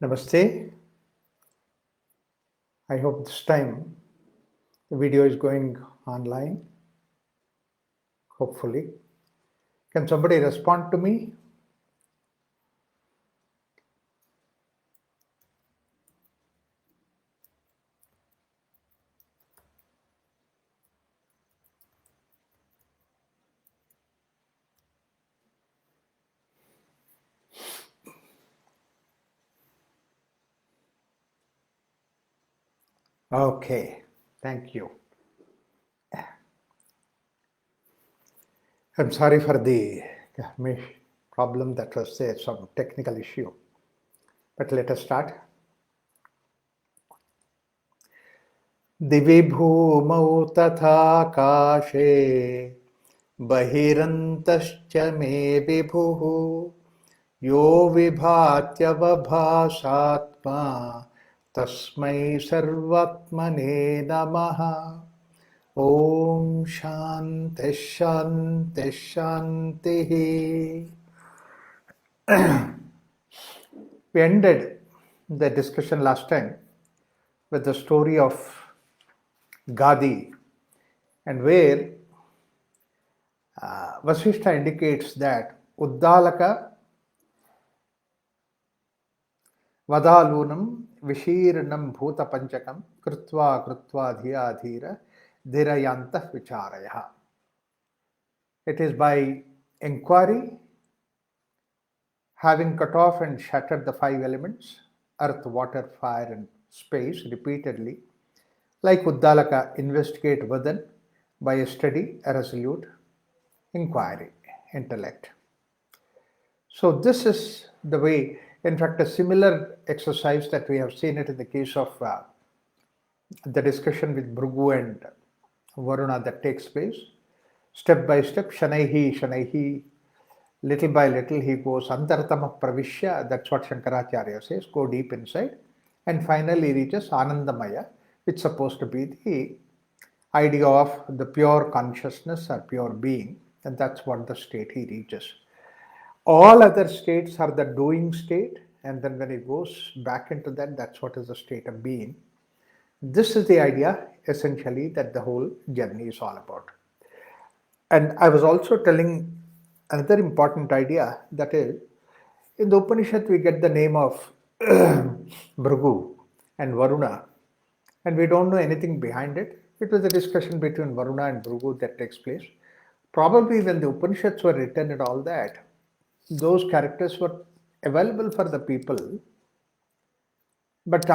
Namaste. I hope this time the video is going online. Hopefully. Can somebody respond to me? Okay. Thank you. I'm sorry for the problem that was there, some technical issue. But let us start. दिवि भूमौ तथाकाशे बहिरन्तश्च मे विभुः यो विभात्यवभासात्मा तस्मै सर्वात्मने नमः. Om Shanti Shanti Shanti. We ended the discussion last time with the story of Gadi, and where Vasishtha indicates that Uddalaka Vadalunam Vishiranam Bhuta Panchakam Krutva Krutva Dhiya Dhira Dhirayanta Vicharaya. It is by inquiry, having cut off and shattered the five elements, earth, water, fire, and space repeatedly, like Uddalaka, investigate within by a steady, resolute inquiry, intellect. So this is the way, in fact, a similar exercise that we have seen it in the case of the discussion with Bhrigu and Varuna that takes place. Step by step, Shanaihi, little by little he goes Antartama Pravishya, that's what Shankaracharya says, go deep inside, and finally reaches Anandamaya, which is supposed to be the idea of the pure consciousness or pure being, and that's what the state he reaches. All other states are the doing state, and then when he goes back into that, that's what is the state of being. This is the idea essentially that the whole journey is all about. And I was also telling another important idea, that is, in the Upanishad we get the name of Bhrigu and Varuna, and we don't know anything behind it. It was a discussion between Varuna and Bhrigu that takes place. Probably when the Upanishads were written and all that, those characters were available for the people, but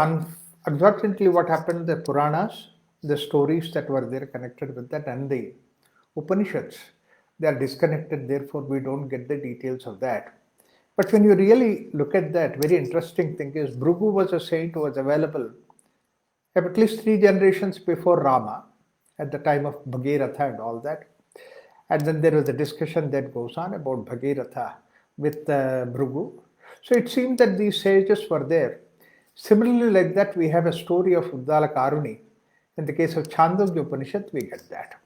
unfortunately what happened, the Puranas, the stories that were there connected with that, and the Upanishads, they are disconnected, therefore we don't get the details of that. But when you really look at that, very interesting thing is Bhrigu was a saint who was available at least 3 generations before Rama, at the time of Bhagiratha and all that. And then there was a discussion that goes on about Bhagiratha with Bhrigu. So it seemed that these sages were there. Similarly, like that, we have a story of Uddalaka Aruna. In the case of Chandogya Upanishad, we get that.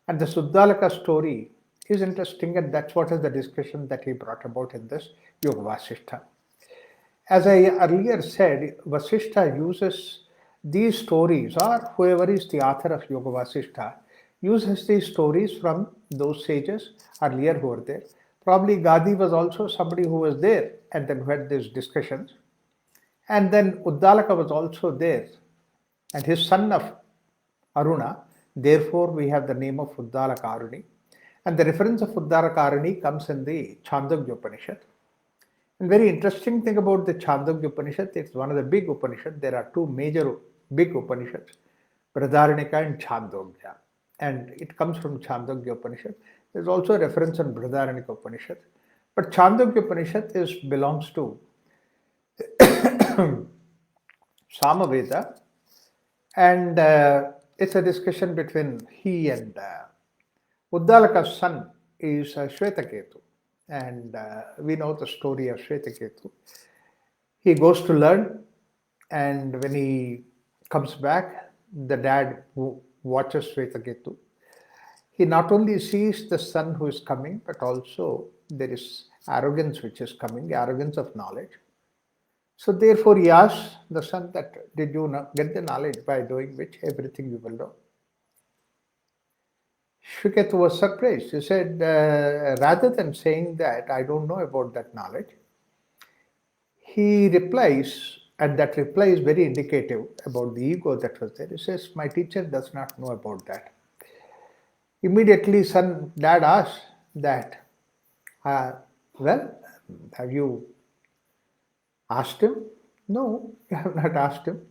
And the Uddalaka story is interesting, and that's what is the discussion that he brought about in this Yoga Vasishtha. As I earlier said, Vasishtha uses these stories, or whoever is the author of Yoga Vasishtha, uses these stories from those sages earlier who were there. Probably Gadi was also somebody who was there and then had these discussions. And then Uddalaka was also there, and his son of Aruna. Therefore, we have the name of Uddalaka Aruna. And the reference of Uddalaka Aruna comes in the Chandogya Upanishad. And very interesting thing about the Chandogya Upanishad, it's one of the big Upanishads. There are 2 major big Upanishads, Brihadaranyaka and Chandogya. And it comes from Chandogya Upanishad. There's also a reference on Brihadaranyaka Upanishad. But Chandogya Upanishad belongs to Samaveda, and it's a discussion between he and Uddalaka's son is Shwetaketu, and we know the story of Shwetaketu. He goes to learn, and when he comes back, the dad who watches Shwetaketu, he not only sees the son who is coming, but also there is arrogance which is coming, arrogance of knowledge. So therefore he asked the son that, did you get the knowledge by doing which everything you will know? Shwetaketu was surprised. He said, rather than saying that I don't know about that knowledge, he replies, and that reply is very indicative about the ego that was there. He says, my teacher does not know about that. Immediately, dad asked that, uh, well, have you asked him? No, you have not asked him.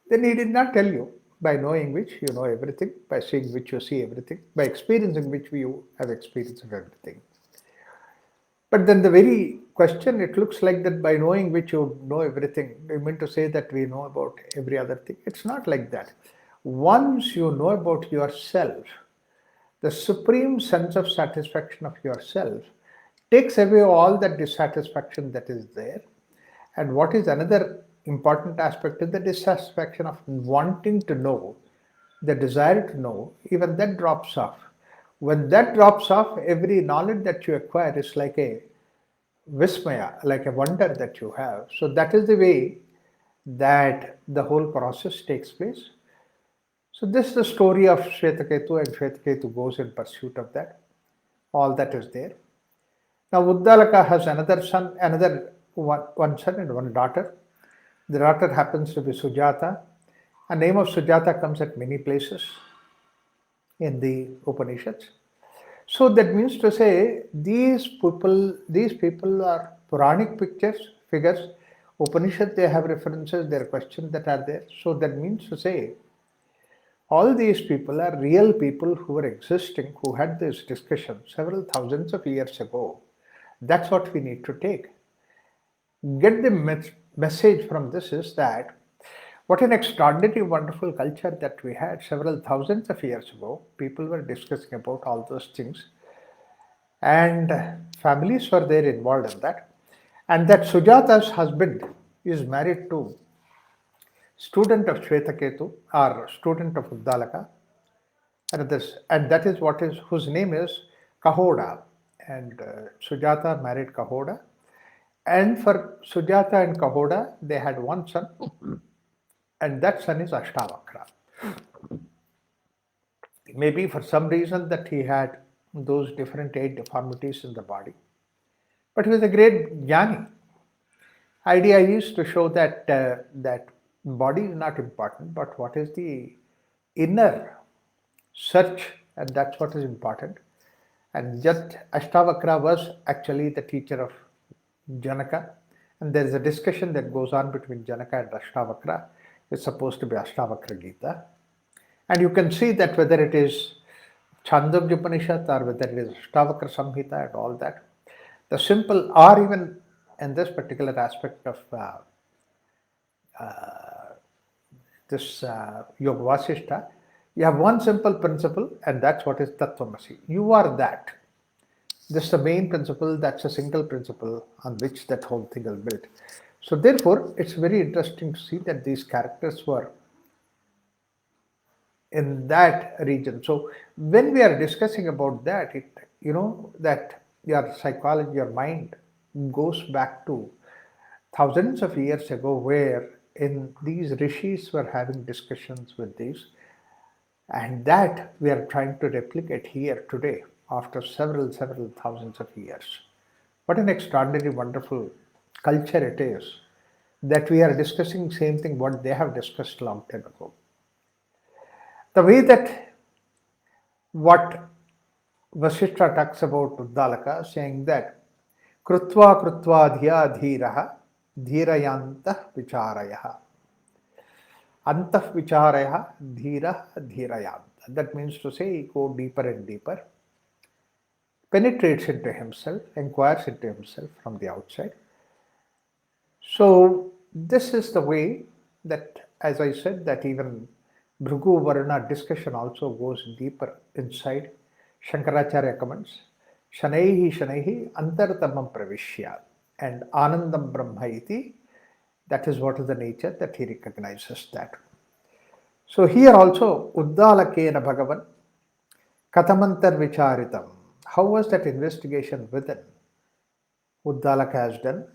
Then he did not tell you. By knowing which you know everything, by seeing which you see everything, by experiencing which you have experience of everything. But then the very question, it looks like that by knowing which you know everything, you mean to say that we know about every other thing. It's not like that. Once you know about yourself, the supreme sense of satisfaction of yourself takes away all that dissatisfaction that is there. And what is another important aspect is the dissatisfaction of wanting to know, the desire to know, even that drops off. When that drops off, every knowledge that you acquire is like a vismaya, like a wonder that you have. So that is the way that the whole process takes place. So this is the story of Shwetaketu, and Shwetaketu goes in pursuit of that. All that is there. Now Uddalaka has one son and one daughter. The daughter happens to be Sujata. The name of Sujata comes at many places in the Upanishads. So that means to say these people are Puranic figures. Upanishad, they have references, there are questions that are there. So that means to say all these people are real people who were existing, who had this discussion several thousands of years ago. That's what we need to take. Get the message from this is that what an extraordinary, wonderful culture that we had several thousands of years ago. People were discussing about all those things, and families were there involved in that. And that Sujata's husband is married to student of Shwetaketu or student of Uddalaka, and that is whose name is Kahoda, and Sujata married Kahoda, and for Sujata and Kahoda they had one son, and that son is Ashtavakra. Maybe for some reason that he had those different 8 deformities in the body, but he was a great jnani. Idea is to show that that body is not important, but what is the inner search, and that's what is important. And just Ashtavakra was actually the teacher of Janaka, and there is a discussion that goes on between Janaka and Ashtavakra. It's supposed to be Ashtavakra Gita, and you can see that whether it is Chandogya Upanishad or whether it is Ashtavakra Samhita and all that, the simple, or even in this particular aspect of this Yoga Vasishtha, you have one simple principle, and that's what is Tattvamasi. You are that. This is the main principle, that's a single principle on which that whole thing is built. So therefore, it's very interesting to see that these characters were in that region. So when we are discussing about that, that your psychology, your mind goes back to thousands of years ago, where in these rishis were having discussions with these, and that we are trying to replicate here today after several thousands of years. What an extraordinary, wonderful culture it is that we are discussing same thing what they have discussed long time ago. The way that what Vasishtha talks about Uddalaka, saying that krutva dhya dhiraha dhirayantah vicharayah. Antah vicharayah dhira dhirayantah. That means to say, go deeper and deeper, penetrates into himself, inquires into himself from the outside. So this is the way that, as I said, that even Bhrigu Varuna discussion also goes deeper inside. Shankaracharya comments, Shanaihi Antartamam Pravishya, and Anandam Brahma iti, that is what is the nature that he recognizes that. So here also, Uddalakena Bhagavan Katamantar Vicharitam. How was that investigation within Uddalaka has done?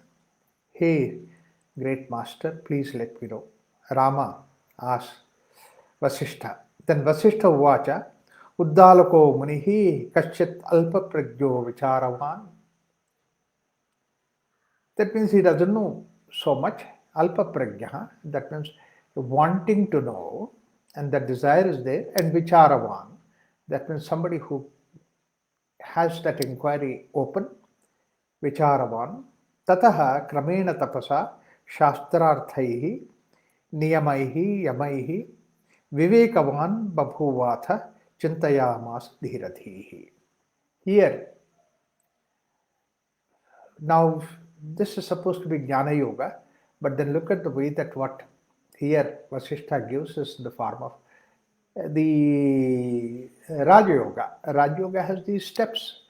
He great master, please let me know. Rama asked Vasishtha. Then Vasishtha Uvacha, Uddalako Munihi Kashchit Alpa Pragyo Vicharavan. That means he doesn't know so much. Alpa Pragya, that means wanting to know, and the desire is there, and Vicharavan, that means somebody who has that inquiry open, Vicharavan, Tataha Kramena Tapasa Shastrarthaihi Niyamaihi Yamaihi Vivekavan Babhuvatha Chintayamas Dhiradhihi. Here, now this is supposed to be Jnana Yoga, but then look at the way that what here Vasishtha gives is the form of the Raja Yoga. Raja Yoga has these steps.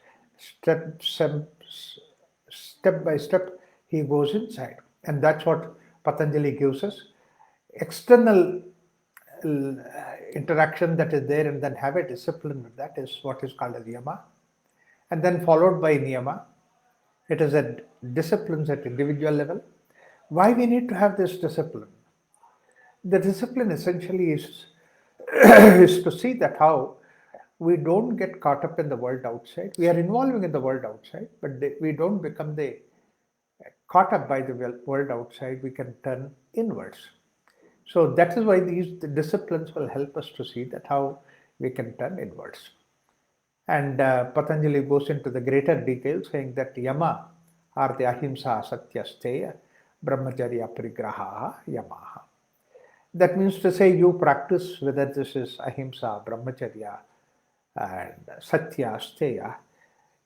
Step by step, he goes inside. And that's what Patanjali gives us. External interaction that is there, and then have a discipline with that is what is called as Yama. And then followed by Niyama. It is a disciplines at individual level. Why we need to have this discipline? The discipline essentially is, is to see that how we don't get caught up in the world outside. We are involving in the world outside, but we don't become caught up by the world outside. We can turn inwards. So that is why the disciplines will help us to see that how we can turn inwards. And Patanjali goes into the greater details, saying that Yama are the Ahimsa, Satya, Steya, Brahmacharya, Parigraha, Yamaha. That means to say you practice whether this is Ahimsa, Brahmacharya, and Satya, Steya.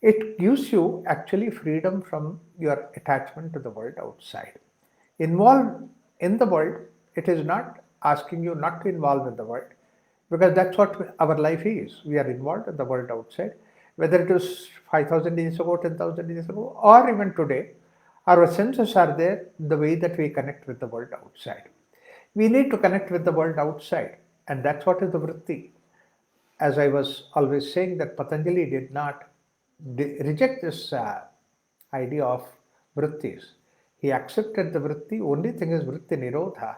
It gives you actually freedom from your attachment to the world outside. Involved in the world, it is not asking you not to involve in the world, because that's what our life is. We are involved in the world outside, whether it is 5,000 years ago, 10,000 years ago, or even today. Our senses are there, the way that we connect with the world outside. We need to connect with the world outside, and that's what is the vritti. As I was always saying, that Patanjali did not reject this idea of vrittis. He accepted the vritti. Only thing is vritti nirodha.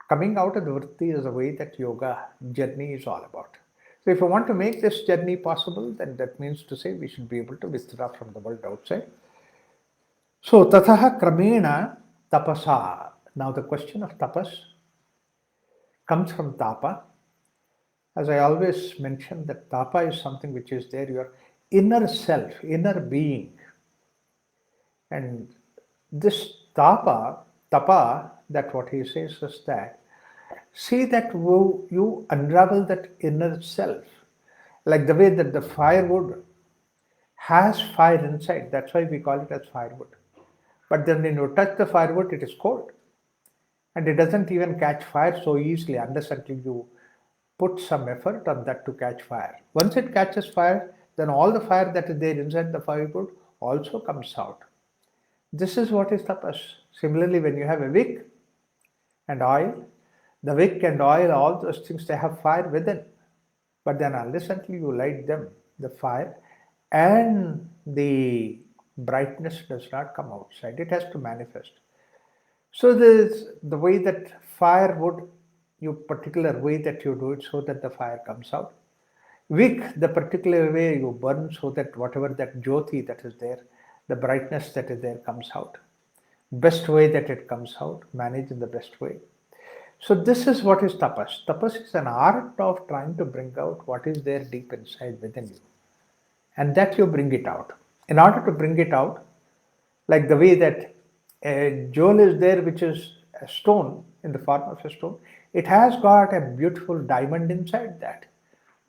Coming out of the vritti is the way that yoga journey is all about. So if you want to make this journey possible, then that means to say we should be able to withdraw from the world outside. So tataha kramena tapasa. Now the question of tapas comes from tapa. As I always mention, that tapa is something which is there, your inner self, inner being. And this tapa, that what he says is that, see that you unravel that inner self. Like the way that the firewood has fire inside, that's why we call it as firewood. But then when you touch the firewood, it is cold. And it doesn't even catch fire so easily unless until you put some effort on that to catch fire. Once it catches fire, then all the fire that is there inside the firewood also comes out. This is what is tapas. Similarly, when you have a wick and oil, the wick and oil, all those things, they have fire within. But then unless until you light them, the fire and the brightness does not come outside. It has to manifest. So the way that firewood, you particular way that you do it so that the fire comes out. Wick, the particular way you burn so that whatever that jyoti that is there, the brightness that is there comes out. Best way that it comes out, manage in the best way. So this is what is tapas. Tapas is an art of trying to bring out what is there deep inside within you. And that you bring it out. In order to bring it out, like the way that a jewel is there, which is a stone, in the form of a stone, it has got a beautiful diamond inside that.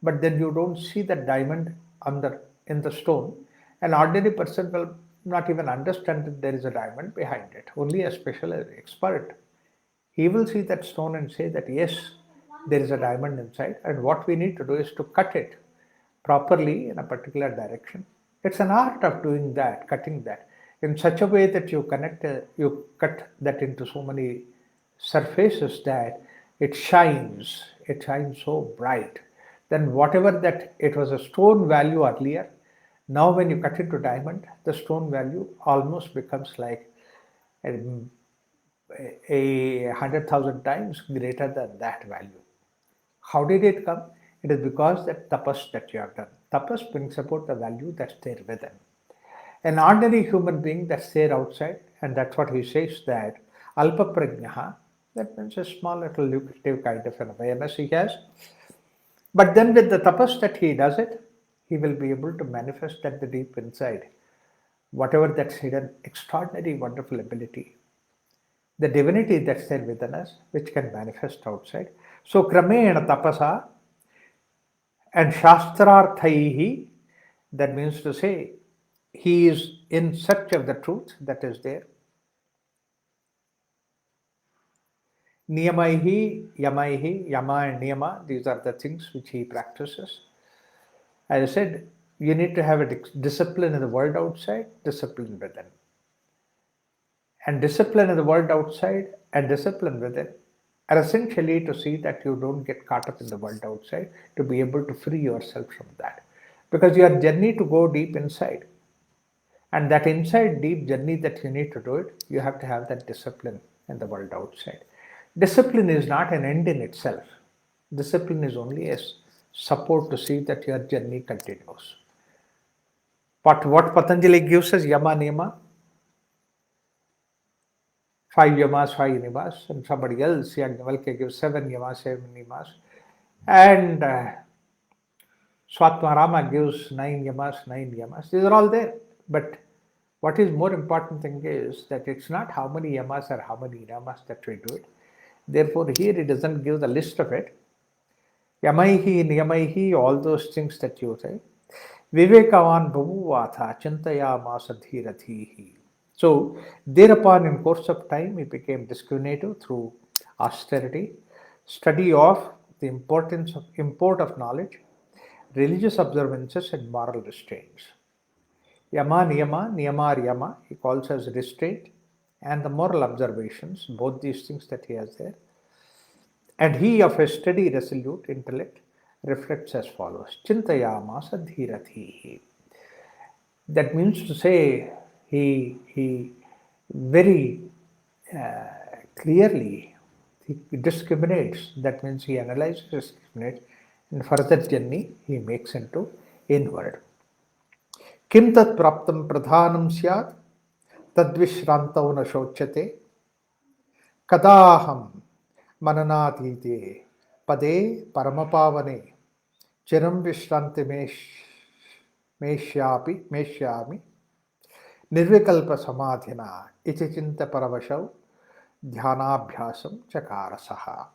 But then you don't see that diamond in the stone. An ordinary person will not even understand that there is a diamond behind it. Only a special expert, he will see that stone and say that yes, there is a diamond inside, and what we need to do is to cut it properly in a particular direction. It's an art of doing that, cutting that in such a way that you cut that into so many surfaces that it shines so bright. Then whatever that it was a stone value earlier, now when you cut it to diamond, the stone value almost becomes like a 100,000 times greater than that value. How did it come? It is because that tapas that you have done. Tapas brings about the value that's there within. An ordinary human being that's there outside, and that's what he says that alpa prajnaha, that means a small little lucrative kind of an awareness he has. But then with the tapas that he does it, he will be able to manifest at the deep inside whatever that's hidden, extraordinary, wonderful ability, the divinity that's there within us, which can manifest outside. So, kramena tapasa and shastrarthaihi, that means to say, he is in search of the truth that is there. Niyamaihi, yamaihi, yama and niyama, these are the things which he practices. As I said, you need to have a discipline in the world outside, discipline within. And discipline in the world outside and discipline within are essentially to see that you don't get caught up in the world outside, to be able to free yourself from that. Because your journey to go deep inside, and that inside deep journey that you need to do it, you have to have that discipline in the world outside. Discipline is not an end in itself. Discipline is only a support to see that your journey continues. But what Patanjali gives us, yama niyama, 5 yamas, 5 niyamas, and somebody else, Yagnavalkya gives 7 yamas, 7 niyamas, and Swatmarama gives 9 yamas, 9 yamas. These are all there. But what is more important thing is that it's not how many yamas or how many niyamas that we do it. Therefore, here it doesn't give the list of it. Yamaihi, niyamaihi, all those things that you say. Vivekavan bhavuvatha chintaya masadhirathihi. So, thereupon, in course of time, he became discriminative through austerity, study of the importance of import of knowledge, religious observances, and moral restraints. Yama, niyama, niyama, yama, he calls as restraint, and the moral observations, both these things that he has there. And he, of a steady, resolute intellect, reflects as follows: Chintayamasa dhirathihi. That means to say, he very clearly he discriminates. That means he analyzes, discriminates, and further journey he makes into inward. Kim tat praptam pradhanam syat tadvishrantau na shochate kadaham mananatite pade paramapavane chiram vishranti meshyami nirvikalpa samadhina ichichinta paravashau dhyanabhyasam chakarasaha.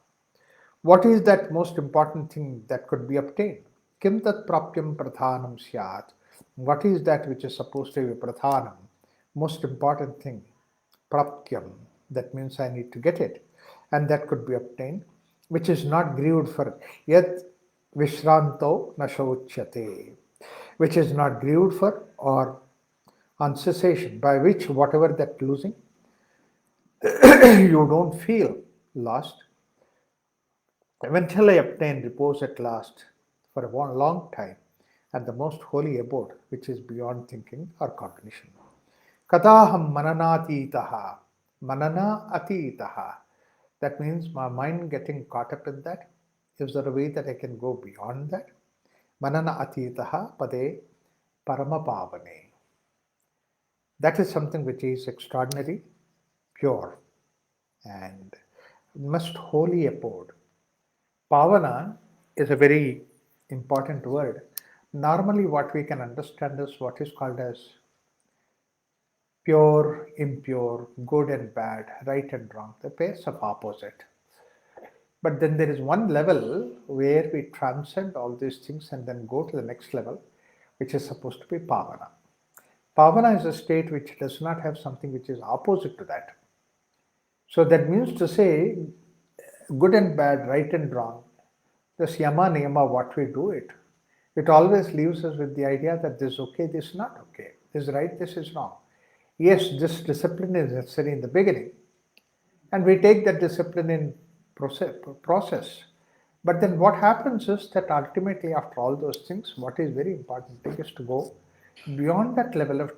What is that most important thing that could be obtained? Kim tat prapyam pradhanam syat. What is that which is supposed to be pradhanam? Most important thing. Prapyam. That means I need to get it. And that could be obtained, which is not grieved for. Yet vishranto nashochate. Which is not grieved for or on cessation, by which whatever that losing, you don't feel lost. Eventually obtain repose at last for a long time at the most holy abode, which is beyond thinking or cognition. Kadaham mananatitaha. Manana atitaha. That means my mind getting caught up in that. Is there a way that I can go beyond that? Manana atitaha pade paramapavane. That is something which is extraordinary, pure, and most holy abode. Pavana is a very important word. Normally what we can understand is what is called as pure, impure, good and bad, right and wrong, the pairs of opposite. But then there is one level where we transcend all these things and then go to the next level, which is supposed to be Pavana. Pavana is a state which does not have something which is opposite to that. So that means to say, good and bad, right and wrong, this yama niyama, what we do it, it always leaves us with the idea that this is okay, this is not okay, this is right, this is wrong. Yes, this discipline is necessary in the beginning, and we take that discipline in process. But then what happens is that ultimately after all those things, what is very important thing is to go beyond that level of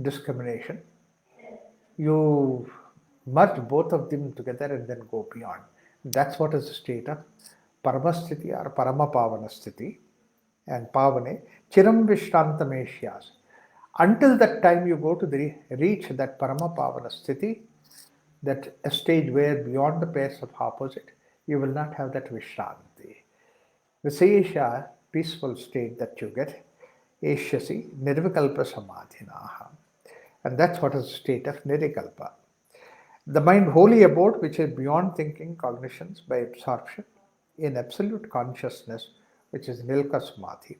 discrimination. You merge both of them together and then go beyond. That's what is the state of Paramasthiti or Paramapavanasthiti and Pavane Chiram Vishrantameshyas. Until that time you go to reach that Paramapavanasthiti, that a stage where beyond the pairs of opposite, you will not have that Vishranti. Visesha, peaceful state that you get, Eshyasi, Nirvikalpa Samadhinaha. And that's what is the state of Nirikalpa. The mind wholly abode, which is beyond thinking, cognitions by absorption, in absolute consciousness, which is Nilka Samadhi.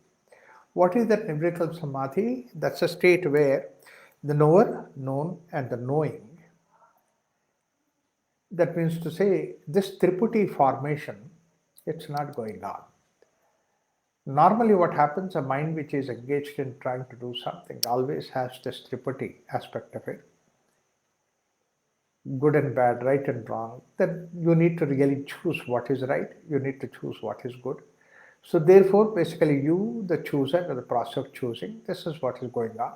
What is that Nilka Samadhi? That's a state where the knower, known, and the knowing, that means to say, this Triputi formation, it's not going on. Normally what happens, a mind which is engaged in trying to do something always has this Triputi aspect of it. Good and bad, right and wrong. Then you need to really choose what is right. You need to choose what is good. So therefore, basically you, the chooser, or the process of choosing, this is what is going on.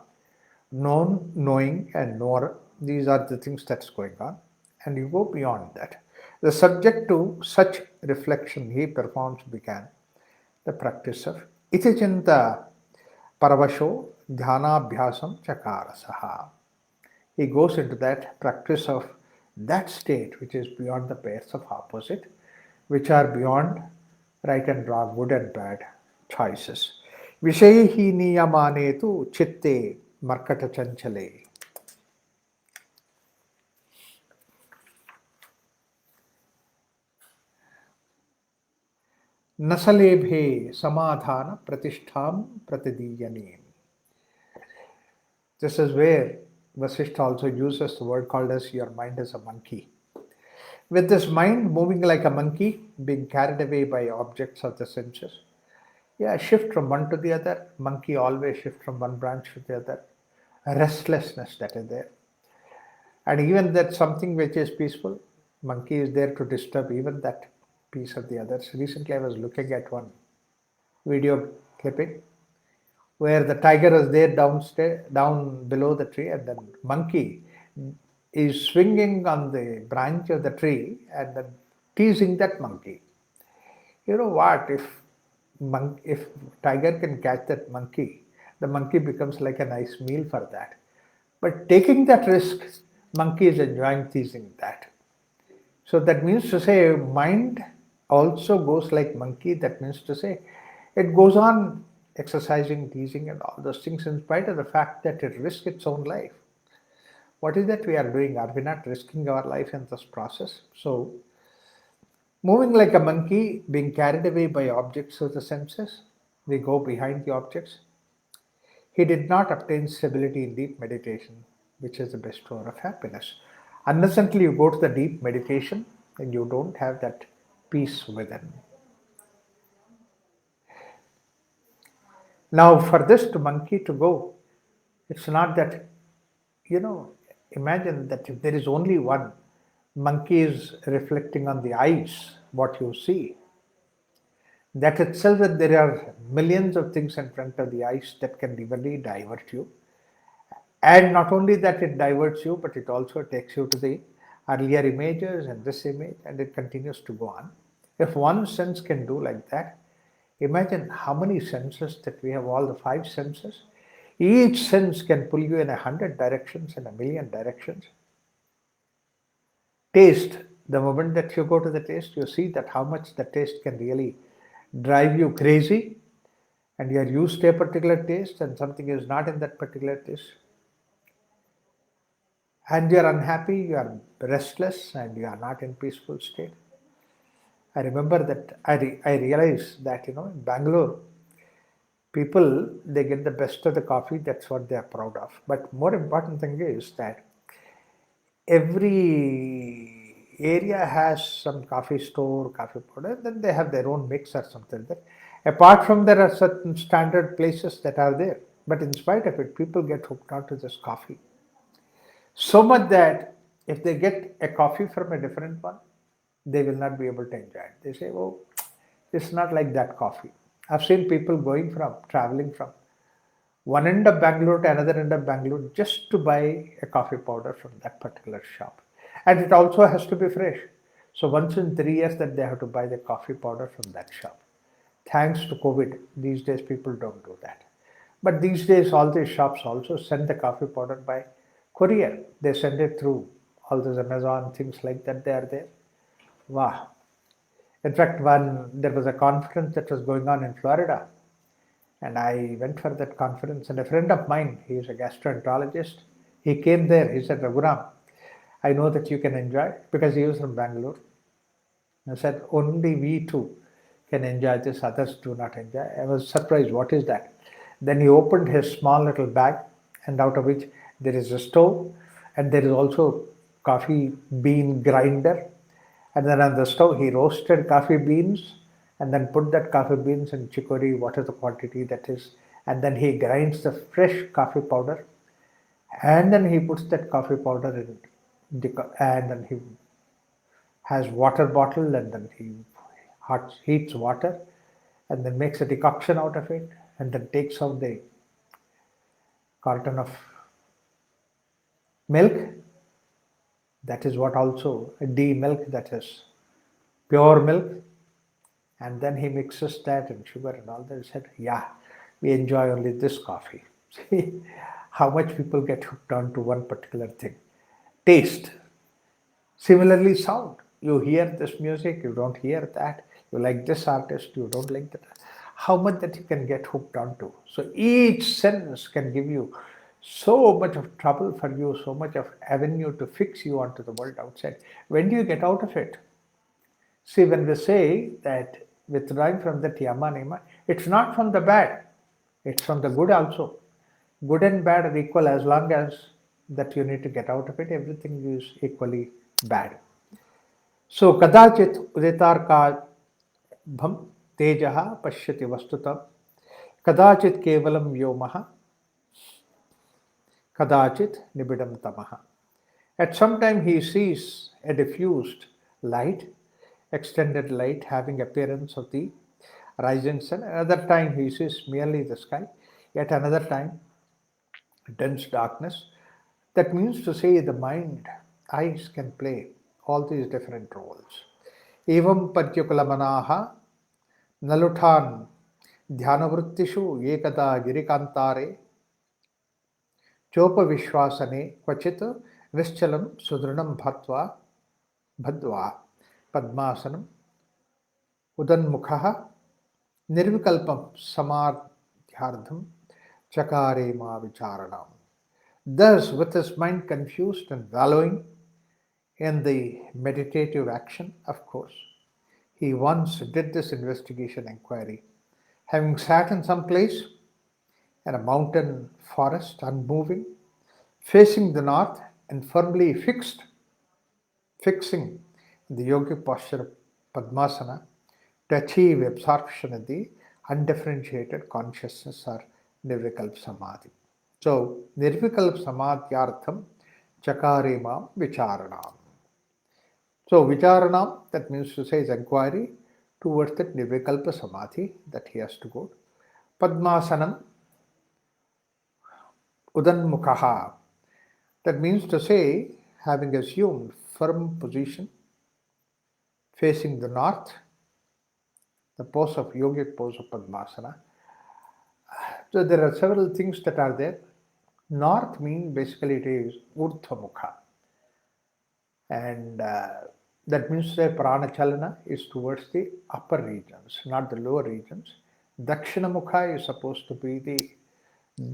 Known, knowing, and knower, these are the things that's going on. And you go beyond that. The subject to such reflection he performs began the practice of Itijinta Paravasho Dhyanabhyasam Chakarasaha. He goes into that practice of that state which is beyond the pairs of opposite, which are beyond right and wrong, good and bad choices. Vishehi niyamane tu chitte markata chanchale. Nasalebhe samadhana pratishtham pratidiyane. This is where Vasishtha also uses the word called as your mind as a monkey. With this mind moving like a monkey, being carried away by objects of the senses, shift from one to the other. Monkey always shift from one branch to the other. A restlessness that is there. And even that something which is peaceful, monkey is there to disturb even that peace of the others. Recently I was looking at one video clipping where the tiger is there down below the tree, and the monkey is swinging on the branch of the tree and then teasing that monkey. You know what? If tiger can catch that monkey, the monkey becomes like a nice meal for that. But taking that risk, monkey is enjoying teasing that. So that means to say, mind also goes like monkey. That means to say, it goes on exercising, teasing, and all those things in spite of the fact that it risks its own life. What is that we are doing? Are we not risking our life in this process? So, moving like a monkey, being carried away by objects of the senses, we go behind the objects. He did not obtain stability in deep meditation, which is the best store of happiness. Unless until you go to the deep meditation, then you don't have that peace within. Now, for this monkey to go, it's not that, imagine that if there is only one, monkey is reflecting on the eyes, what you see. That itself, that there are millions of things in front of the eyes that can really divert you. And not only that it diverts you, but it also takes you to the earlier images and this image, and it continues to go on. If one sense can do like that, imagine how many senses that we have, all the 5 senses. Each sense can pull you in 100 directions, in 1,000,000 directions. Taste, the moment that you go to the taste, you see that how much the taste can really drive you crazy, and you are used to a particular taste and something is not in that particular taste. And you are unhappy, you are restless, and you are not in peaceful state. I remember that I realized that, in Bangalore, people, they get the best of the coffee, that's what they are proud of. But more important thing is that every area has some coffee store, coffee powder, then they have their own mix or something like that. Apart from there are certain standard places that are there. But in spite of it, people get hooked onto this coffee. So much that if they get a coffee from a different one, they will not be able to enjoy it. They say, oh, it's not like that coffee. I've seen people traveling from one end of Bangalore to another end of Bangalore just to buy a coffee powder from that particular shop. And it also has to be fresh. So once in 3 years that they have to buy the coffee powder from that shop. Thanks to COVID, these days people don't do that. But these days all these shops also send the coffee powder by courier. They send it through all those Amazon things like that. They are there. Wow. In fact, one there was a conference that was going on in Florida, and I went for that conference. And a friend of mine, he is a gastroenterologist, he came there. He said, Raghuram, I know that you can enjoy because he was from Bangalore. I said, only we two can enjoy this, others do not enjoy. I was surprised, what is that? Then he opened his small little bag, and out of which there is a stove, and there is also coffee bean grinder. And then on the stove, he roasted coffee beans and then put that coffee beans in chicory, what is the quantity that is, and then he grinds the fresh coffee powder, and then he puts that coffee powder in, and then he has water bottle, and then he heats water and then makes a decoction out of it, and then takes out the carton of milk. That is what also a D milk, that is pure milk. And then he mixes that and sugar and all that. He said, yeah, we enjoy only this coffee. See how much people get hooked on to one particular thing. Taste. Similarly, sound. You hear this music, you don't hear that. You like this artist, you don't like that. How much that you can get hooked onto. So each sense can give you so much of trouble for you, so much of avenue to fix you onto the world outside. When do you get out of it? See, when we say that withdrawing from the yama nima, it's not from the bad, it's from the good also. Good and bad are equal as long as that you need to get out of it, everything is equally bad. So, kadachit uditarka bham tejaha pashyati vastutam, kadachit kevalam vyomaha, kadachit nibidam tamaha. At some time he sees a diffused light, extended light having appearance of the rising sun. Another time he sees merely the sky. Yet another time dense darkness. That means to say the mind, eyes can play all these different roles. Evam Padyakulamanaha Naluthan Dhyanavrittishu Ekada Girikantare Chopa Vishwasane Kvachit Nischalam Sudranam Bhadva Padmasanam Udanmukha Nirvikalpam Samadhyardham Chakare Ma Vicharanam. Thus, with his mind confused and wallowing in the meditative action, of course, he once did this investigation inquiry, having sat in some place in a mountain forest, unmoving, facing the north and firmly fixing the yogic posture of Padmasana to achieve absorption in the undifferentiated consciousness or Nirvikalp Samadhi. So, Nirvikalp Samadhyartham Chakarema Vicharanam. So, Vicharanam, that means to say is inquiry towards that Nirvikalpa Samadhi that he has to go. Padmasanam Udanmukha, that means to say having assumed firm position facing the north, the pose of yogic pose of Padmasana. So there are several things that are there. North means basically it is Urdhva-mukha, and that means that prana chalana is towards the upper regions, not the lower regions. Dakshina-mukha is supposed to be the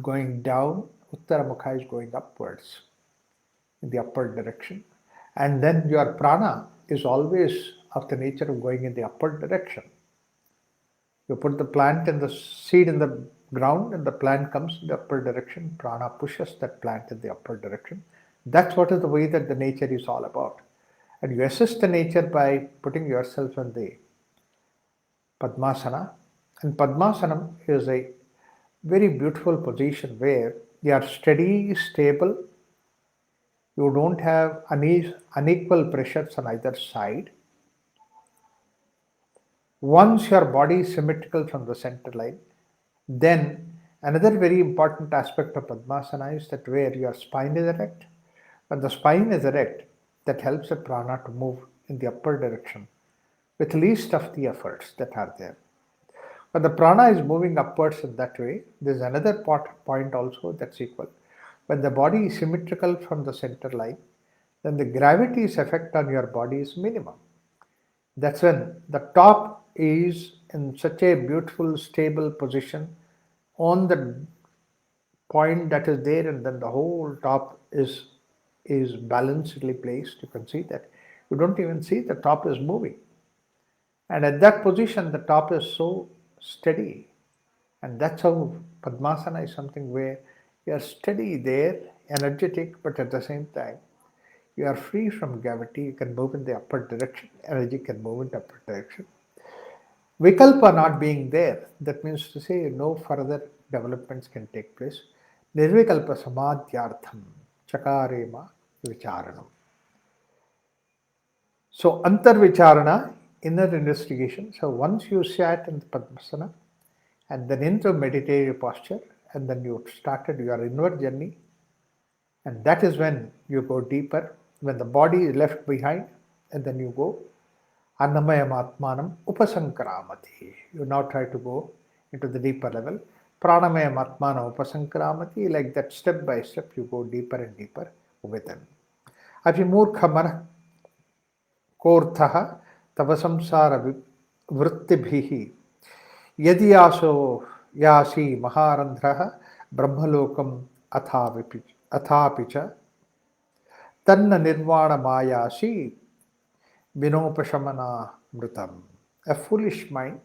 going down, Uttara-mukha is going upwards in the upward direction, and then your prana is always of the nature of going in the upward direction. You put the plant and the seed in the ground and the plant comes in the upper direction. Prana pushes that plant in the upper direction. That's what is the way that the nature is all about. And you assist the nature by putting yourself in the Padmasana. And Padmasanam is a very beautiful position where you are steady, stable. You don't have unequal pressures on either side. Once your body is symmetrical from the center line, then another very important aspect of Padmasana is that where your spine is erect. When the spine is erect, that helps the prana to move in the upward direction with least of the efforts that are there. When the prana is moving upwards in that way, there is another point also that's equal. When the body is symmetrical from the center line, then the gravity's effect on your body is minimum. That's when the top is in such a beautiful, stable position on the point that is there, and then the whole top is balancedly placed. You can see that. You don't even see the top is moving. And at that position, the top is so steady. And that's how Padmasana is something where you are steady there, energetic, but at the same time, you are free from gravity. You can move in the upward direction. Energy can move in the upward direction. Vikalpa not being there, that means to say no further developments can take place. Nirvikalpa samadhyartham chakarema vicharanam. So antarvicharana, inner investigation. So once you sat in the Padmasana and then into meditative posture, and then you started your inward journey, and that is when you go deeper, when the body is left behind, and then you go Annamayam Atmanam Upasankramati. You now try to go into the deeper level. Pranamayam Atmanam Upasankramati, like that step by step you go deeper and deeper within. Abhimurkhamana Korthaha Tavasamsara Vrittibhihi Yadiyaso Yasi Maharandraha Brahmalokam Athapicha Tanna Nirvana Mayasi Vinopashamana Mritam. A foolish mind,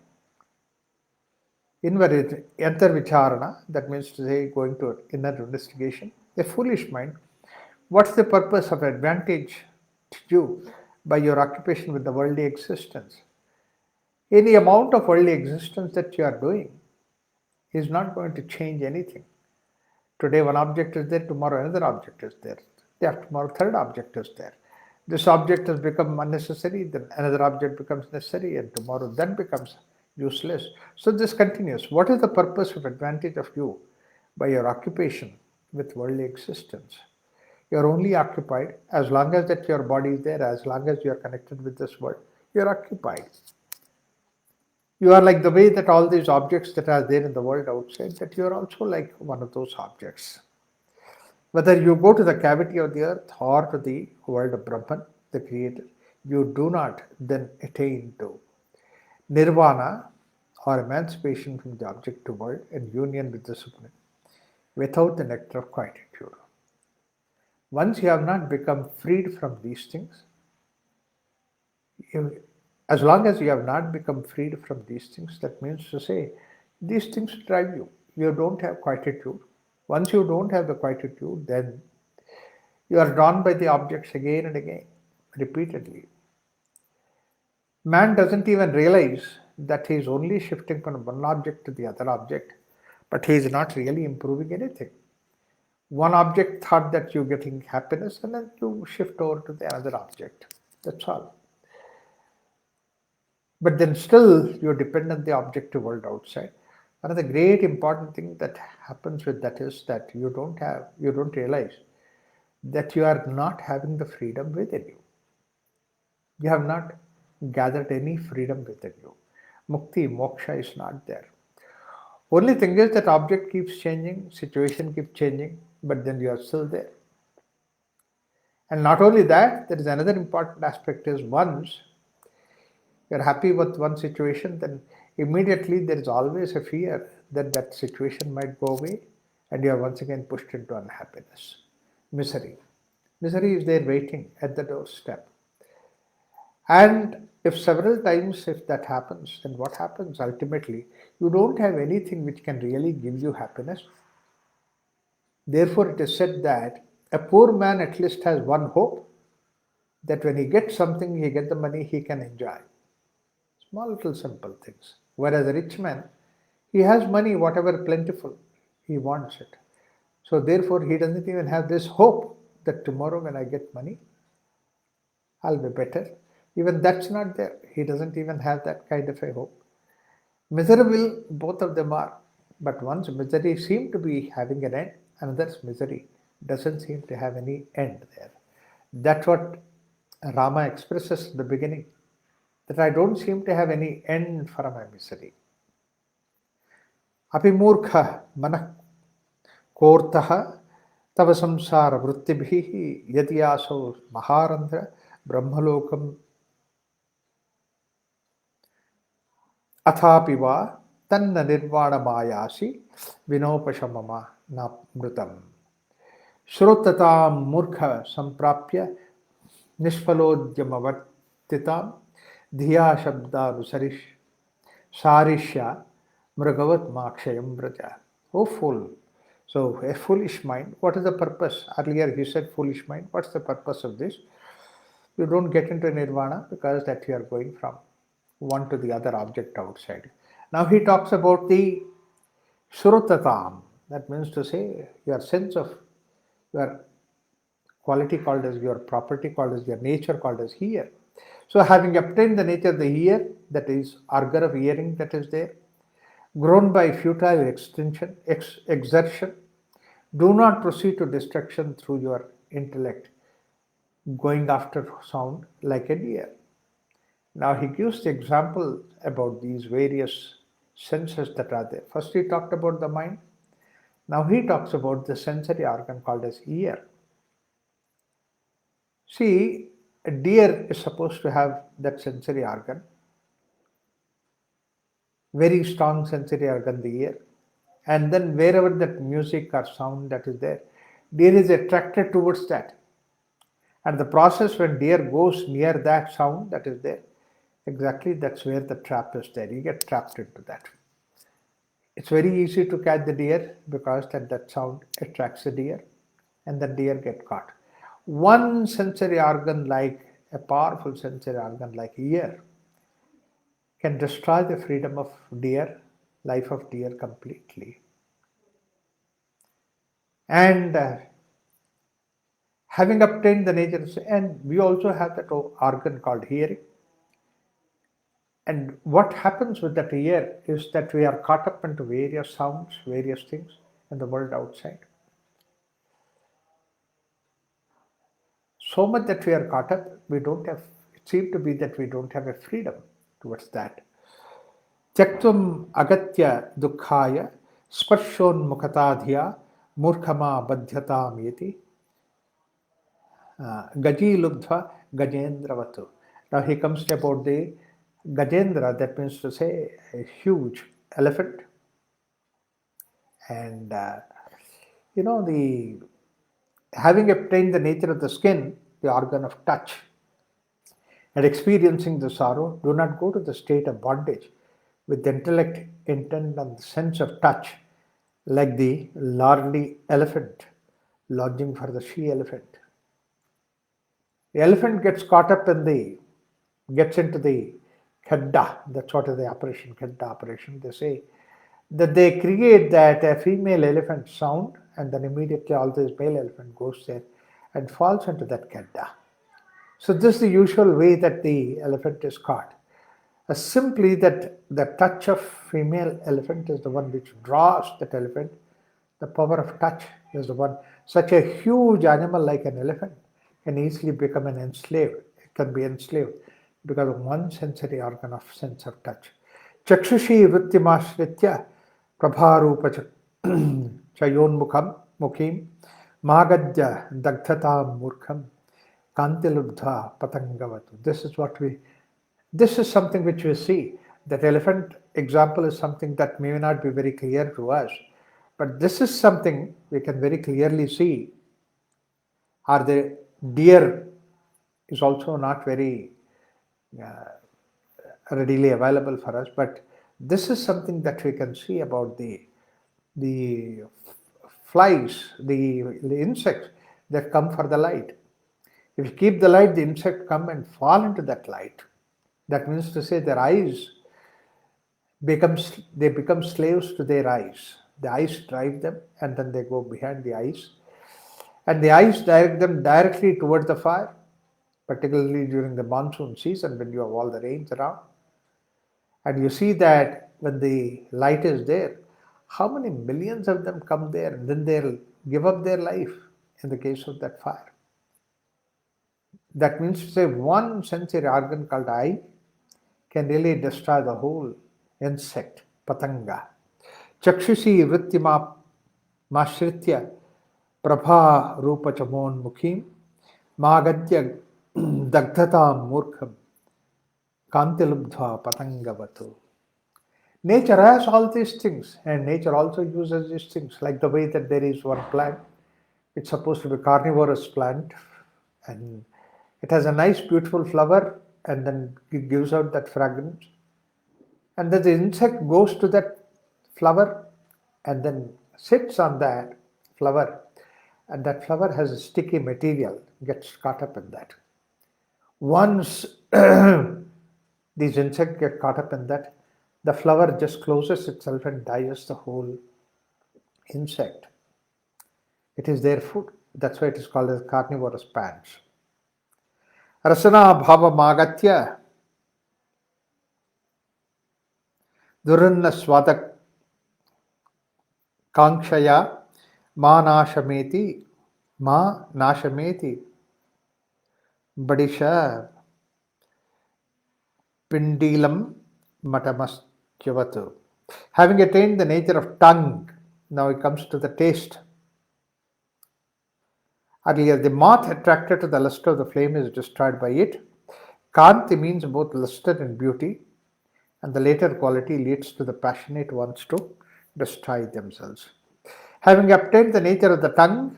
inward enter vicharana, that means to say going to inner investigation. A foolish mind, what's the purpose of advantage to you by your occupation with the worldly existence? Any amount of worldly existence that you are doing is not going to change anything. Today one object is there, tomorrow another object is there. Day after tomorrow third object is there. This object has become unnecessary, then another object becomes necessary, and tomorrow then becomes useless. So this continues. What is the purpose of advantage of you by your occupation with worldly existence? You are only occupied as long as that your body is there, as long as you are connected with this world, you are occupied. You are like the way that all these objects that are there in the world outside, that you are also like one of those objects. Whether you go to the cavity of the earth or to the world of Brahman, the Creator, you do not then attain to nirvana or emancipation from the objective world and union with the Supreme without the nectar of quietude. Once you have not become freed from these things, as long as you have not become freed from these things, that means to say, these things drive you. You don't have quietude. Once you don't have the quietude, then you are drawn by the objects again and again, repeatedly. Man doesn't even realize that he is only shifting from one object to the other object, but he is not really improving anything. One object thought that you're getting happiness, and then you shift over to the another object. That's all. But then still you depend on the objective world outside. Another great important thing that happens with that is that you don't realize that you are not having the freedom within you. You have not gathered any freedom within you. Mukti, moksha is not there. Only thing is that object keeps changing, situation keeps changing, but then you are still there. And not only that, there is another important aspect is once you're happy with one situation, then immediately there is always a fear that that situation might go away and you are once again pushed into unhappiness, misery. Misery is there waiting at the doorstep. And if several times if that happens, then what happens ultimately? You don't have anything which can really give you happiness. Therefore, it is said that a poor man at least has one hope, that when he gets something, he gets the money, he can enjoy. Small little simple things. Whereas a rich man, he has money, whatever plentiful, he wants it. So therefore, he doesn't even have this hope that tomorrow when I get money, I'll be better. Even that's not there. He doesn't even have that kind of a hope. Miserable, both of them are. But one's misery seems to be having an end, another's misery doesn't seem to have any end there. That's what Rama expresses in the beginning that I don't seem to have any end for my misery. Apimurkha manah kortaha tava samsara vrittibhihi yadyaso maharandra brahmalokam athapi va tanna nirvana mayasi vinopashamama namrutam. Shrotatam murkha samprapya निष्फलोद्यमवर्तितां धिया शब्दानुसरिष सारिष्या mragavat makshayam braja. Oh fool. So a foolish mind, what is the purpose? Earlier he said foolish mind. What's the purpose of this? You don't get into nirvana because that you are going from one to the other object outside. Now he talks about the surutatam. That means to say your sense of your quality called as your property, called as your nature, called as hear. So having obtained the nature of the ear, that is organ of hearing that is there, grown by futile exertion, do not proceed to destruction through your intellect, going after sound like a deer. Now he gives the example about these various senses that are there. First he talked about the mind. Now he talks about the sensory organ called as ear. See, a deer is supposed to have that sensory organ, very strong sensory organ, the ear. And then wherever that music or sound that is there, deer is attracted towards that. And the process when deer goes near that sound that is there, exactly that's where the trap is there. You get trapped into that. It's very easy to catch the deer because that sound attracts the deer and the deer get caught. One sensory organ like a powerful sensory organ like ear can destroy the freedom of deer, life of deer completely. And having obtained the nature, and we also have that organ called hearing. And what happens with that ear is that we are caught up into various sounds, various things in the world outside. So much that we are caught up, we don't have, it seems to be that we don't have a freedom towards that. Tyaktvam agatya dukkhaya sparshon mukhatadhya murkhama badhyatam yeti gaji lubdha gajendravatu. Now he comes to about the Gajendra, that means to say a huge elephant. And the having obtained the nature of the skin, the organ of touch, and experiencing the sorrow, do not go to the state of bondage with the intellect intent on the sense of touch, like the lordly elephant lodging for the she elephant. The elephant gets caught up gets into the khadda. That's what is the operation, khadda operation. They say that they create that a female elephant sound, and then immediately all this male elephant goes there and falls into that khadda. So this is the usual way that the elephant is caught. Simply that the touch of female elephant is the one which draws that elephant. The power of touch is the one. Such a huge animal like an elephant can easily become an enslaved. It can be enslaved because of one sensory organ of sense of touch. Chakshushi vrittimashritya prabharupa chayonmukham mukhim magadya dagdhatam murkham kantilubdha patangavatu. This is something which we see. That elephant example is something that may not be very clear to us, but this is something we can very clearly see. Or the deer is also not very readily available for us, but this is something that we can see about the flies, the insects that come for the light. If you keep the light, the insect come and fall into that light. That means to say their eyes become slaves to their eyes. The eyes drive them and then they go behind the eyes. And the eyes direct them directly toward the fire, particularly during the monsoon season when you have all the rains around. And you see that when the light is there, how many millions of them come there and then they'll give up their life in the case of that fire. That means, say, one sensory organ called eye can really destroy the whole insect, patanga. Chakshushi vrittima mashritya prabha rupa chamon magadya dagdhatam murkham kantilubdha patangavatu. Nature has all these things, and nature also uses these things, like the way that there is one plant, it's supposed to be carnivorous plant, and it has a nice, beautiful flower, and then it gives out that fragrance. And then the insect goes to that flower and then sits on that flower, and that flower has a sticky material, gets caught up in that. Once these insects get caught up in that, the flower just closes itself and digests the whole insect. It is their food. That's why it is called as carnivorous plants. Rasana bhava magatya durunna swada kankshaya ma nashameti ma nashameti badisha pindilam matamastyavatu. Having attained the nature of tongue, now it comes to the taste. Earlier, the moth attracted to the luster of the flame is destroyed by it. Kanti means both luster and beauty, and the later quality leads to the passionate ones to destroy themselves. Having obtained the nature of the tongue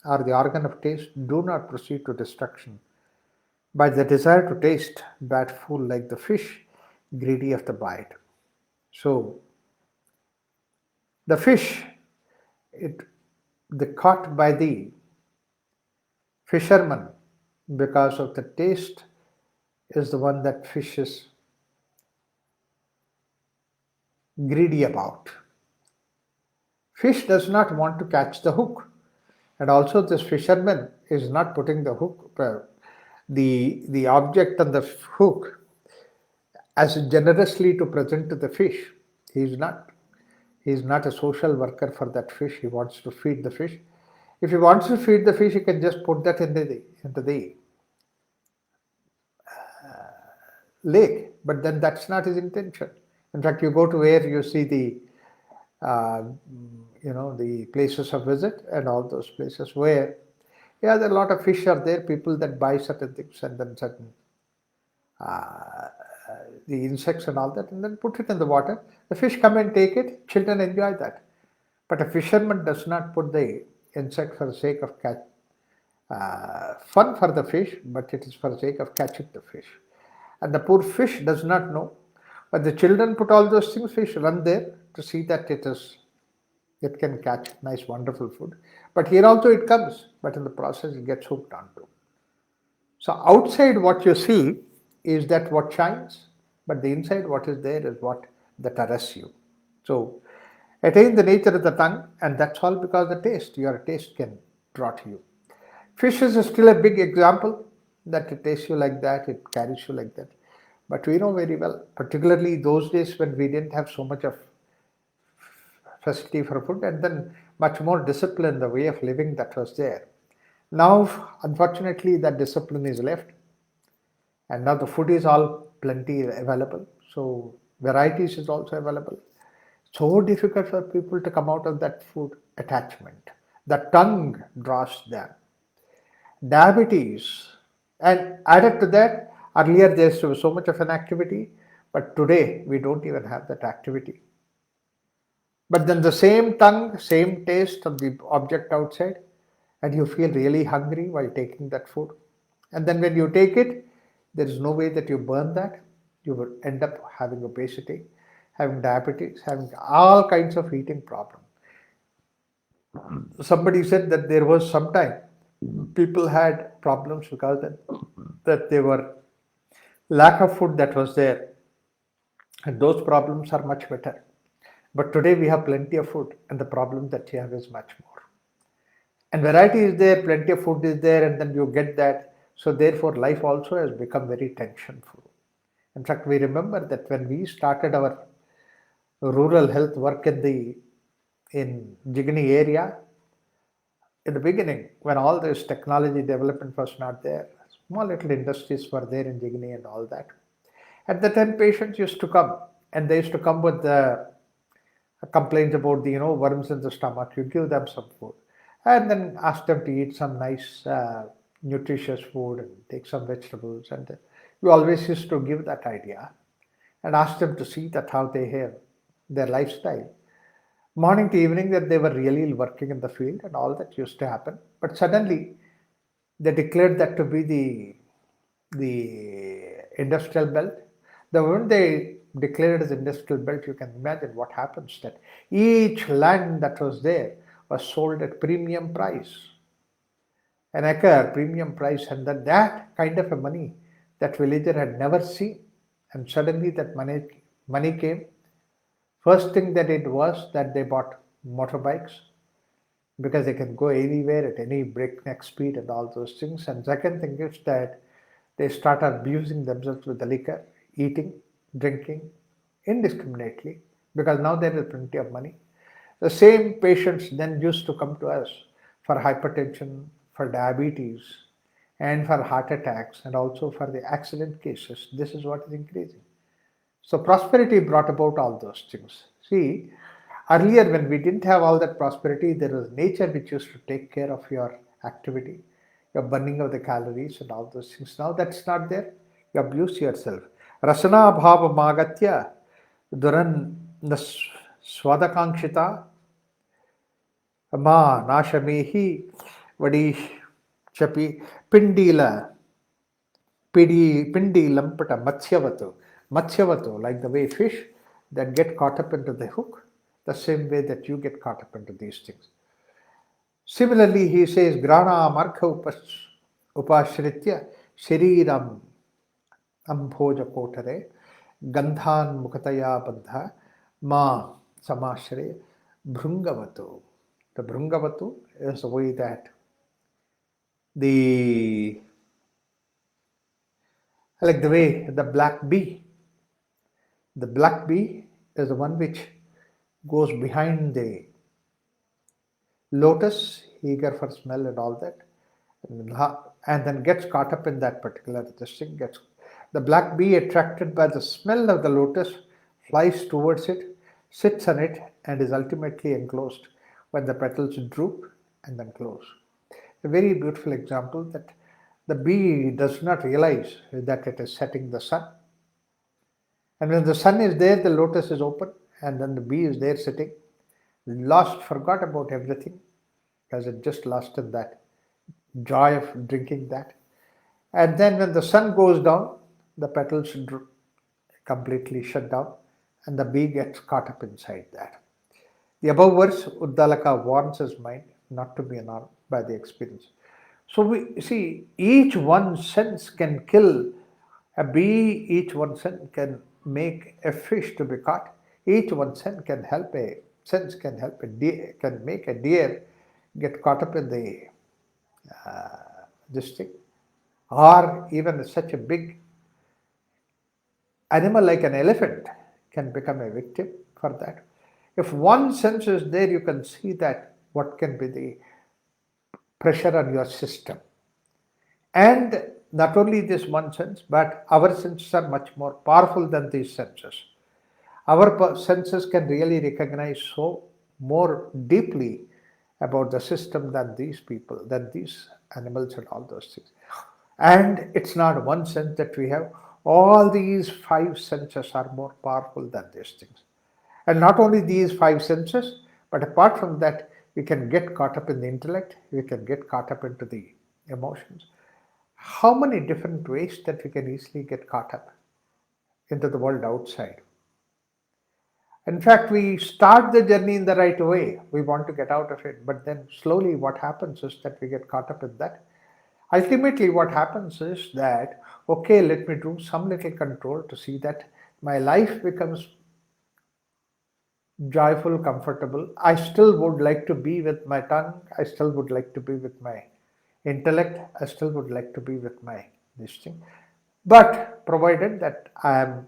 or the organ of taste, do not proceed to destruction by the desire to taste bad food like the fish, greedy of the bite. So, the fish, they caught by the fisherman because of the taste is the one that fish is greedy about. Fish does not want to catch the hook, and also this fisherman is not putting the hook, the object on the hook as generously to present to the fish. He is not a social worker for that fish. He wants to feed the fish. If he wants to feed the fish, he can just put that into the lake, but then that's not his intention. In fact, you go to where you see the the places of visit and all those places where there are a lot of fish are there, people that buy certain things and then certain the insects and all that, and then put it in the water. The fish come and take it, children enjoy that. But a fisherman does not put the insect for the sake of fun for the fish, but it is for the sake of catching the fish. And the poor fish does not know. But the children put all those things, fish run there to see that it can catch nice, wonderful food. But here also it comes, but in the process it gets hooked onto. So outside what you see is that what shines, but the inside what is there is what that arrests you. So attain the nature of the tongue, and that's all because the taste, your taste can draw to you. Fish is still a big example that it tastes you like that, it carries you like that. But we know very well, particularly those days when we didn't have so much of facility for food and then much more discipline, the way of living that was there. Now, unfortunately, that discipline is left, and now the food is all plenty available. So, varieties is also available. So difficult for people to come out of that food attachment. The tongue draws them. Diabetes, and added to that, earlier there was so much of an activity, but today we don't even have that activity. But then the same tongue, same taste of the object outside, and you feel really hungry while taking that food. And then when you take it, there is no way that you burn that. You will end up having obesity, having diabetes, having all kinds of eating problems. Somebody said that there was some time people had problems because that they were lack of food that was there, and those problems are much better. But today we have plenty of food, and the problem that you have is much more. And variety is there, plenty of food is there, and then you get that. So therefore, life also has become very tensionful. In fact, we remember that when we started our rural health work in Jigani area, in the beginning, when all this technology development was not there, Small little industries were there in Jigni and all that. At the time, patients used to come, and they used to come with the complaints about the worms in the stomach. You give them some food, and then ask them to eat some nice, nutritious food and take some vegetables. And we always used to give that idea and ask them to see that how they have their lifestyle. Morning to evening, that they were really working in the field and all that used to happen. But suddenly, they declared that to be the industrial belt. The moment they declared it as industrial belt, you can imagine what happens. That each land that was there was sold at premium price, an acre premium price, and that kind of a money that villager had never seen. And suddenly that money came. First thing that it was that they bought motorbikes because they can go anywhere at any breakneck speed and all those things. And second thing is that they start abusing themselves with the liquor, eating, drinking indiscriminately because now there is plenty of money. The same patients then used to come to us for hypertension, for diabetes, and for heart attacks, and also for the accident cases. This is what is increasing. So prosperity brought about all those things. See, earlier when we didn't have all that prosperity, there was nature which used to take care of your activity, your burning of the calories and all those things. Now that's not there. You abuse yourself. Rasana bhava magatya duran swadakanshita ma nashamehi vadi chapi pindila pindi lampata matsyavatu, like the way fish that get caught up into the hook, the same way that you get caught up into these things. Similarly, he says, grana markha upashritya shariram ambhoja kotare gandhan mukataya bandha ma samashre bhrungavatu. The bhrungavatu is the way that like the way the black bee. The black bee is the one which goes behind the lotus, eager for smell and all that, and then gets caught up in that particular thing. The black bee, attracted by the smell of the lotus, flies towards it, sits on it, and is ultimately enclosed when the petals droop and then close. A very beautiful example that the bee does not realize that it is setting the sun. And when the sun is there, the lotus is open, and then the bee is there sitting, forgot about everything, because it just lost in that joy of drinking that. And then when the sun goes down, the petals completely shut down, and the bee gets caught up inside that. The above verse, Uddalaka warns his mind not to be alarmed by the experience. So we see each one sense can kill a bee, each one sense can make a fish to be caught, each one sense can make a deer get caught up in the this thing, or even such a big animal like an elephant can become a victim for that. If one sense is there, you can see that what can be the pressure on your system. And not only this one sense, but our senses are much more powerful than these senses. Our senses can really recognize so more deeply about the system than these people, than these animals and all those things. And it's not one sense that we have. All these five senses are more powerful than these things. And not only these five senses, but apart from that, we can get caught up in the intellect, we can get caught up into the emotions. How many different ways that we can easily get caught up into the world outside. In fact, we start the journey in the right way. We want to get out of it, but then slowly what happens is that we get caught up in that. Ultimately, what happens is that, okay, let me do some little control to see that my life becomes joyful, comfortable. I still would like to be with my tongue. I still would like to be with my intellect. I still would like to be with my this thing. But provided that I am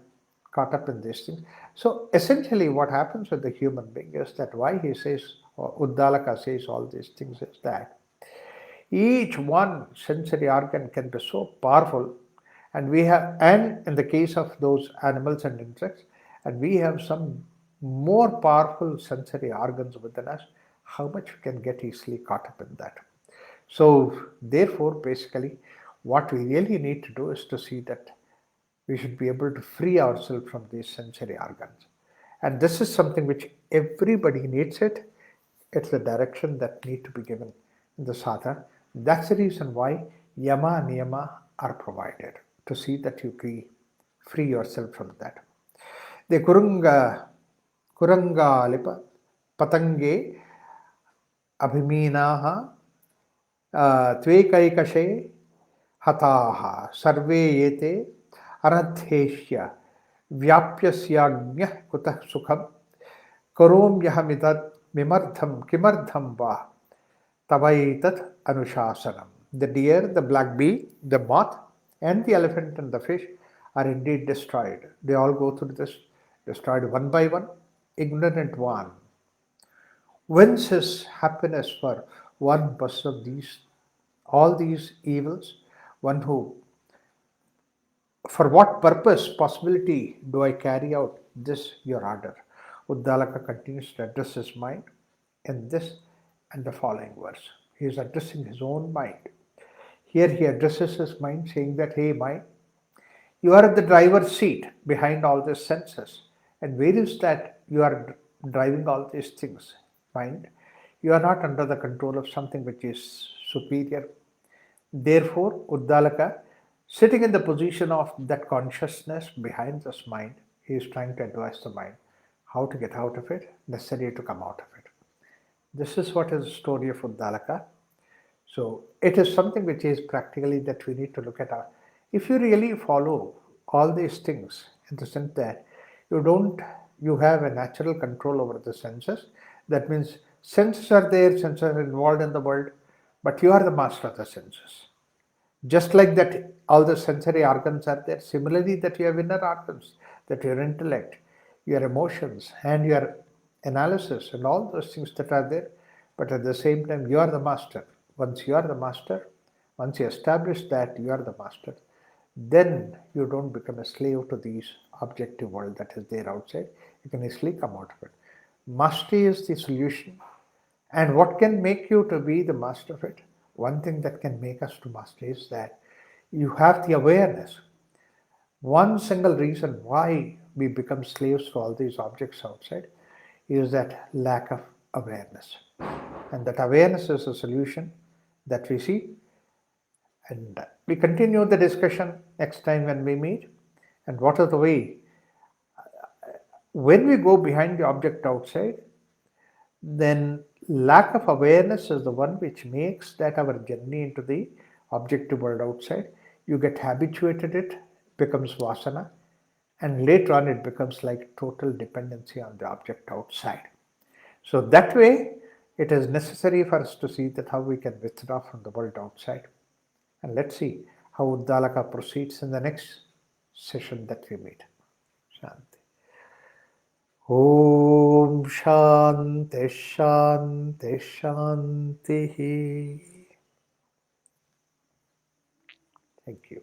caught up in these things. So essentially what happens with the human being is that why he says, or Uddalaka says all these things is that Each one sensory organ can be so powerful, and in the case of those animals and insects, and we have some more powerful sensory organs within us, how much we can get easily caught up in that. So, therefore, basically, what we really need to do is to see that we should be able to free ourselves from these sensory organs. And this is something which everybody needs it. It's the direction that need to be given in the sadhana. That's the reason why yama niyama are provided to see that you free yourself from that. The kuranga lipa patange abhiminaha त्वेकैकशे हताः सर्वे एते अनद्धेष्य व्याप्यस्याज्ञः कुतः सुखं करोम्यहमिमर्थं किमर्थं वा तवैतत् अनुशासनम. The deer, the black bee, the moth, and the elephant and the fish are indeed destroyed. They all go through this, destroyed one by one, ignorant one. Whence his happiness for one person these all these evils? One who, for what purpose, possibility do I carry out this your order? Uddalaka continues to address his mind in this and the following verse. He is addressing his own mind. Here he addresses his mind saying that, hey mind, you are at the driver's seat behind all these senses. And where is that you are driving all these things? Mind, you are not under the control of something which is superior. Therefore, Uddalaka, sitting in the position of that consciousness behind this mind, he is trying to advise the mind how to get out of it, necessary to come out of it. This is what is the story of Uddalaka. So it is something which is practically that we need to look at. If you really follow all these things in the sense that you have a natural control over the senses. That means senses are there, senses are involved in the world, but you are the master of the senses. Just like that, all the sensory organs are there. Similarly, that you have inner organs, that your intellect, your emotions, and your analysis, and all those things that are there. But at the same time, you are the master. Once you are the master, once you establish that you are the master, then you don't become a slave to this objective world that is there outside. You can easily come out of it. Mastery is the solution. And what can make you to be the master of it? One thing that can make us to master is that you have the awareness. One single reason why we become slaves to all these objects outside is that lack of awareness. And that awareness is a solution that we see. And we continue the discussion next time when we meet. And what is the way? When we go behind the object outside, then lack of awareness is the one which makes that our journey into the objective world outside. You get habituated, it becomes vasana, and later on it becomes like total dependency on the object outside. So that way, it is necessary for us to see that how we can withdraw from the world outside. And let's see how Uddalaka proceeds in the next session that we meet. Shanti. Om Shanti Shanti Shanti. Thank you.